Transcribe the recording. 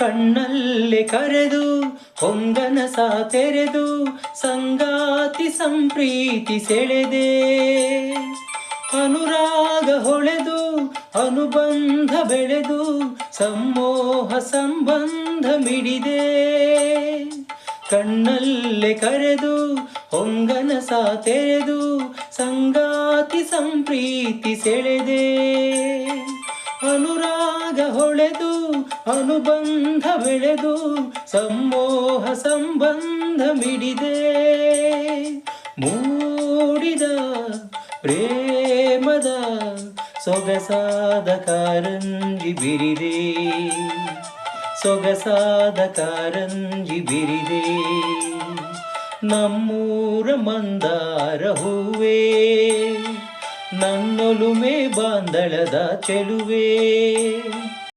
ಕಣ್ಣಲ್ಲಿ ಕರೆದು ಹೊಂಗನಸ ತೆರೆದು ಸಂಗಾತಿ ಸಂಪ್ರೀತಿ ಸೆಳೆದೆ ಅನುರಾಗ ಹೊಳೆದು ಅನುಬಂಧ ಬೆಳೆದು ಸಮೋಹ ಸಂಬಂಧ ಮಿಡಿದೆ ಕಣ್ಣಲ್ಲೇ ಕರೆದು ಹೊಂಗನಸ ತೆರೆದು ಸಂಗಾತಿ ಸಂಪ್ರೀತಿ ಸೆಳೆದೆ ಅನುರಾಗ ಹೊಳೆದು ಅನುಬಂಧ ಬೆಳೆದು ಸಮೋಹ ಸಂಬಂಧ ಮಿಡಿದೆ ಮೂಡಿದ ಪ್ರೇಮದ ಸೊಗಸಾದ ಕಾರಂಜಿ ಬಿರಿದೆ ಸೊಗಸಾದ ಕಾರಂಜಿ ಬಿರಿದೆ ನಮ್ಮೂರ ಮಂದಾರ ಹೂವೇ ನನ್ನೊಲುಮೆ ಬಾಂದಳದ ಚೆಲುವೆ